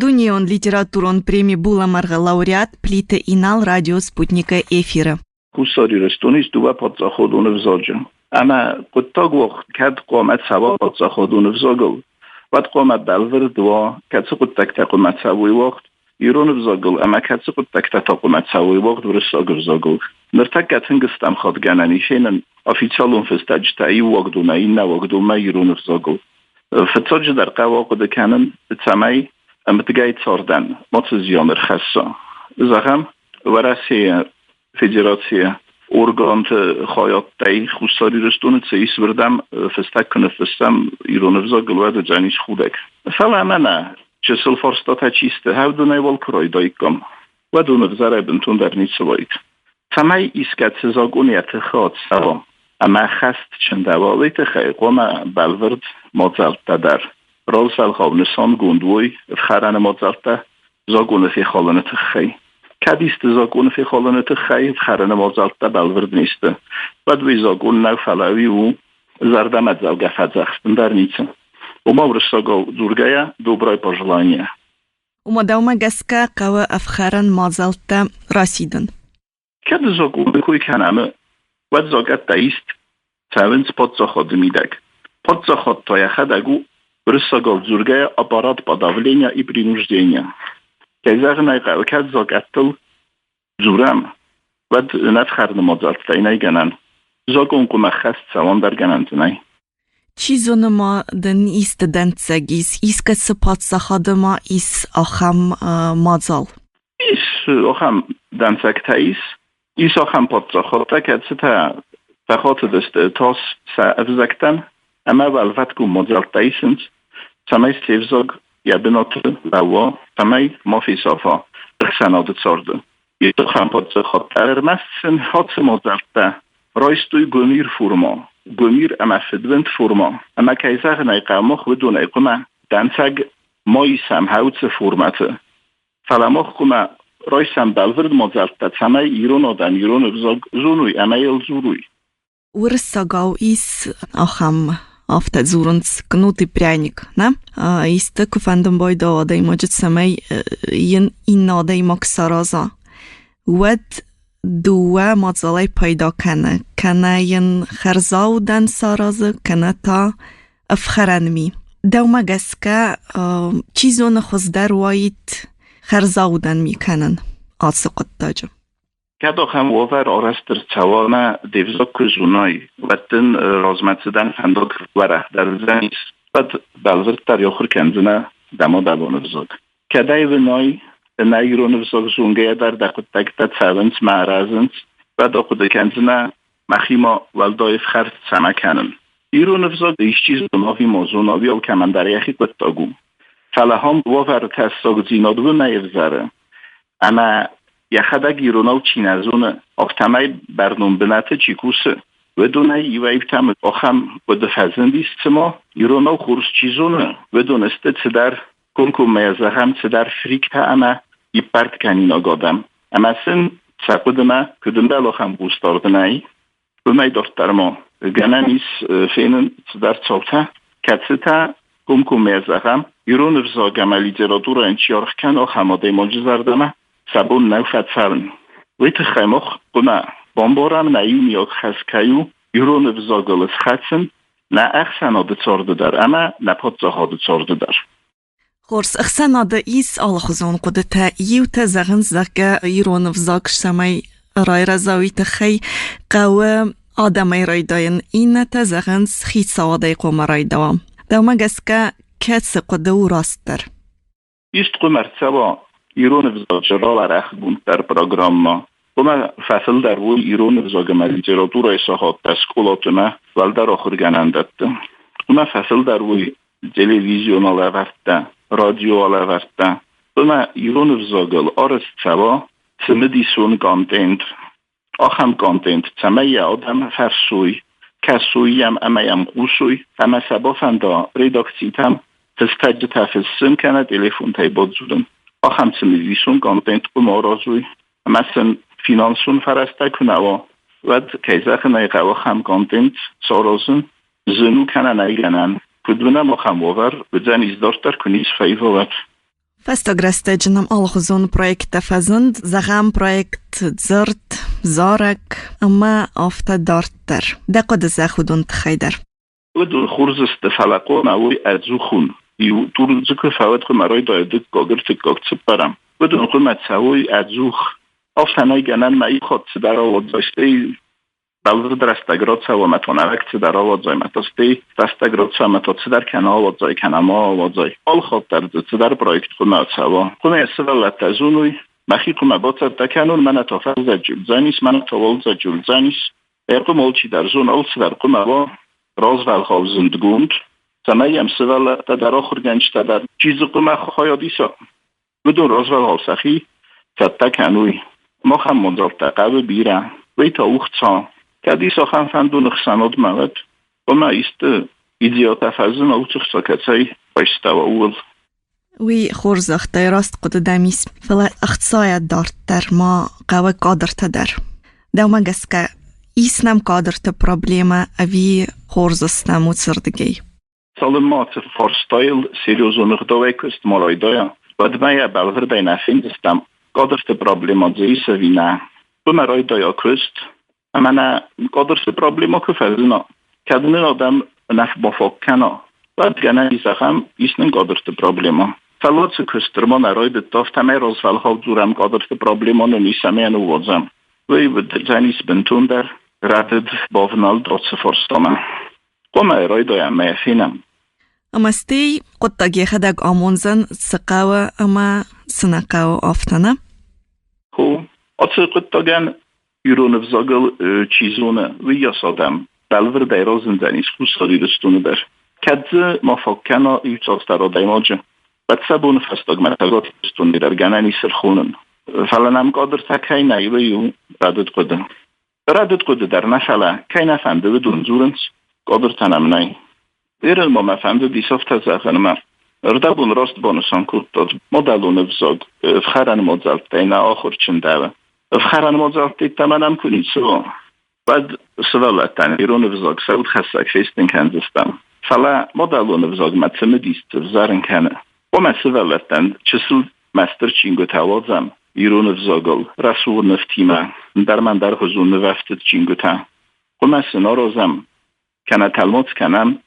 Дунион литературон премии була марга лауреат плита инал радио спутника эфира. Кусари рестонис дува подзаходун взаджа. Ама قطاق وقت کد قامت سوا подзаходун взагл. وقت قامت دلور دوا کد قطاق تا قامت سوی وقت ایرون взагл. اما کد قطاق تا قامت سوی وقت ورساگ взагл. نرتق کتنگستم خود گنانی شینن افیچالون فستاج تا ای وقتون این وقتون ما ایرون взагл. فتاج در قواقد کنن تسمی امتگای تاردن متزیامر خاصا. زخم ورسی فدراسیه ارگانت خواهد تایی خوستاری رستونه تیس بردم فستک کنه فستم ایرون взагл و جانیش خودک. فعلا من چسل فرستات چیسته هر دونه وال کرای دایکم و دونه بزاره بنتون در نیست باید. تمای ایسکت سزاگونیت خواهد سوام. اما خست چند دوالیت خیلی قوم بلورد مازالتا در رال سالخواب نسان گوندوی افخران مازالتا زاگونه فی خالانت خیلی. کدیست زاگونه فی خالانت خیلی افخران مازالتا بلورد نیسته. و دوی زاگون نو فلاوی و زردم ادزال گفت زخستن در نیچه. Ума врысага зургая доброе пожелание. Умадаума гаска кава афхаран мазалта расидан. Кад загу бекуй канаме вад загат таист цавенц подзаход мидаг. Подзаход тояхадагу врысага зургая аппарат подавления и принуждения. Кезагнай кад загаттл зурам вад нафхарн мазалта инайганан. Загун кума хаст саван дарганантнай. چیزون ما دن ایست دنتسگیس ایسکت سپات سخادما ایس آخم مازال ایس آخم دنتسگ تاییس ایس آخم پات سخاده که ستا فخات دسته تاس سا افزکتن اما والفت کو مازال تاییسند سمای سیفزاگ یا بنات لوا سمای مافی صافا اخسانات سارده ایس آخم پات سخاده ارمستن حادث مازال تا رایستوی گمیر فرما گمیر اما فدوند فرما اما کیساق نیقامخ بدون ایقما دنساگ مایسم هاوتس فرماته فلامخ کما رایسم بلورد مازالتا تسمه ایرون آدن ایرون بزاگ زونوی اما ایل زوروی ورساگاو ایس آخم آفت زورنس کنوتی پرینیک نه؟ ایسته کفندم باید آده ماجد سمه این آده مکسارازا ود دوه مازالای پیدا کنه ین خرزاو دن سارازه کنه تا افخرنمی دوما گسکه چیزون خوزدر واید خرزاو دن میکنن آسقط داجم کدا هم وفر آرستر چوانه دیوزا کزونای و دن رازمتزدن فندق وره در زنیس و بلزد در یاخر کنزنه دما دلانه بزاگ کدای ونای نایرون بزاگ زونگه در دقیق تکتا تساونس معرازنس و داخل کنزنه مخیما والدایف خرد سمه کنن ایرون بزاگ ایش چیز دنافی موزوناوی او که من در یخی کتاگو فلهم وفر تستاگ زینادو نیفزاره اما یخدگ ایروناو چینازونه افتمای برنون بنات چیکوسه و دونه ایوایب تم آخم و دفزندیست ما ایروناو خورس چیزونه و دونسته چدر کنکو میزخم چدر فریک تا اما ای پرد کنین آگادم اما سن سقود ما کدنده لاخم گوستاردنایی و می دفتر ما گنه نیس فینن چدر چالتا کتسه تا کنکو میزخم ایرون افزاگم لیتراتور انچیارخ کن آخم آده ماجزاردمه سبون نوفت فرن ویت خیمخ قنا بامبارم نیومیاک خسکیو ایرون افزاگل خدسن نه اخسن آده چارده در اما نپاد زهاده چارده در خورس اخسن آده ایس آل خوزون قده تا ایو تا زغن زغه ایرون افزاگش سمای رای رزاوی تا خی قوه آدمای رای داین این تا زغن خی سواده قوم رای دوام دوما گسکه کتس قده و راست در ایست قمر سوا ایرون افزاجرال رخ بوند در پروگرام ما بما فصل در وی ایرون افزاگم لیتراتور ایساحات تسکولاتونه ول در آخر گنندت بما فصل در وی تلویزیون آلورده رادیو آلورده بما ایرون افزاگل آرست سوا سمدیسون کانتنت آخم کانتنت سمه آدم فرسوی کسوی اما قوسوی اما سبا فندا ریداکسیتم تستج تفسم کنه تلفون تایباد زودن آخم تلویزیون کانتنت بمارازوی مثلا فینانسون فرسته کنه و کیزاق نیقه هم کانتنت سارازن زنو کنه نیگنن کدونه ما هم باور بزن ازدار در کنیز فیفا Festogreste جنم آلخوزون پرویکت فزند زغم پرویکت زرد زارک اما آفته دارتر دقد زخودون تخیدر ودون خورز استفلقو نوی ازو خون یو دور زکر فواد خو مرای دایده گاگر تکاک چپرم ودون خو متسوی ازوخ آفتنای گنن مایی خود در آواد داشته بلور در استگراد سوا متانوک چه در آواد زای متاسته استگراد سوا متاسته در کنه آواد زای کنما آواد زای آل خود در چه در پرایکت خود نهاد سوا خونه استولت ازونوی مخی خو مباتر تکنون من اتافر زجول زنیس من اتوال زجول زنیس ایرقو مولچی در زون آل چه در قو مبا راز والخال زندگوند سمایی هم استولت در آخر گنج در چیز قو مخواه دیسا بدون راز والخال سخی تکنوی ما هم منظر تقوی بیره وی تا اوخت کدی سخن فندون خسناد مواد و ما ایست ایدیات افزن او چخ ساکتای بایسته و اول وی خورزخته راست قد دمیس فلا اختصایت دارت در ما قوی قادرت در دوما گست که ایسنم قادرت پرابلیما اوی خورزستم و سردگی سالمات فارستایل سیریوزونق دوی کست مالای دایا و دمای بلغر دای نفیندستم قادرت پرابلیما زیس وی نه بمرای دایا کست اما قادرت پرابلیما که فزنا کدن آدم نف بافاک کنا بعد گنه ایسخم ایسنن قادرت پرابلیما فلات کسترما نرای دتاف تمه رازفل ها دورم قادرت پرابلیما نمیسمه انو وازم وی زنیس بنتون در ردد باونال داد سفارستانه قوم ارای دایم میفینم اما ستی قد تاگی خدگ آمونزن سقاوه اما سنقاوه آفتانه خو آتسه قد تاگن یورون افزاگل چیزونه و یاسادم دلور دیرازن زنیس خوستاری رستونه در کدز مافاکنا ایوچاست را دیماجه بد سبون فستاگ متگات رستونه در گننی سرخونن فلنم قادر تکهی نیوه یو ردد قده در نفله که نفنده و دونزورنس قادر تنم نی ایرل ما مفنده دیساف تزاقن من اردبون راست بانسان کود داد مدلون افزاگ افخرن مدزلت دینه آخر چندوه افخرن مدزلت دیتا منم کنید سوا بعد سوالتن ایرون افزاگ سود خستک فیستن کنزستم فلا مدلون افزاگ متسمه دیست زرن کنه و من سوالتن چسل مستر چینگو توازم ایرون افزاگل رسول نفتیمه در من در حضون وفتت چینگو تا و من سنا رازم کنه تلمات کنم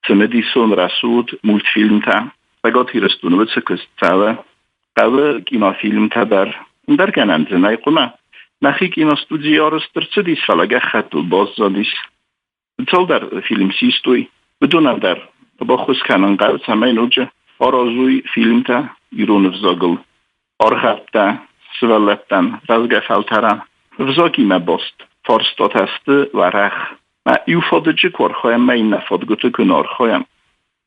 سمدیسون رسود مولت فیلم تا بگات هیرستونه بچه کست تاوه قوه گینا فیلم تا در کنن زنای قمه نخی گینا استودیی آرستر چه دیس فلگه خطو باز زادیس بطال در فیلم سیستوی بدونم در با خوز کنن قوه سمه نوجه آرازوی فیلم تا ایرون افزاگل آرخب تا سوالتن رزگه فلترن افزاگی مباست فارستات هسته و رخ ما ایوفاده چه کار خواهم ما این نفاد گوته کنار خواهم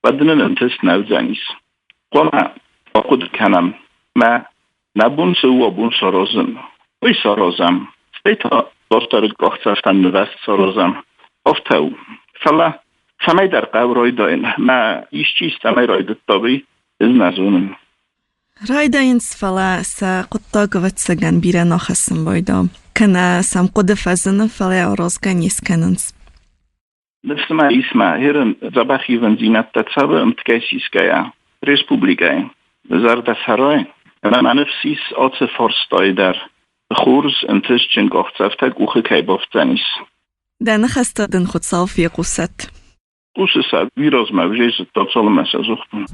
و دنن انتست نو زنیس قوام آقود کنم ما نبون سو و بون سارازم وی سارازم سپیتا دارتر گاخت سفتن نوست سارازم افتاو فلا سمی در قورای داین ما ایش چیز سمی رای دتابی از نزونم رای داین فلا سا قطا گوت سگن بیره ناخستم بایدا کنه سم قد فزنه فلا آرازگن یسکننس نفس ما اسمه هرن زبخی ونزینت تتصابه امتکیسیسکایا ریسپوبلیکای زرد سرای اما نفسیس آتس فارستای در خورز انتش چنگ آختصفته گوخه که بافت زنیس ده نخسته دن خود صافی قوست ویراز موجه زد تا سال مسازوختون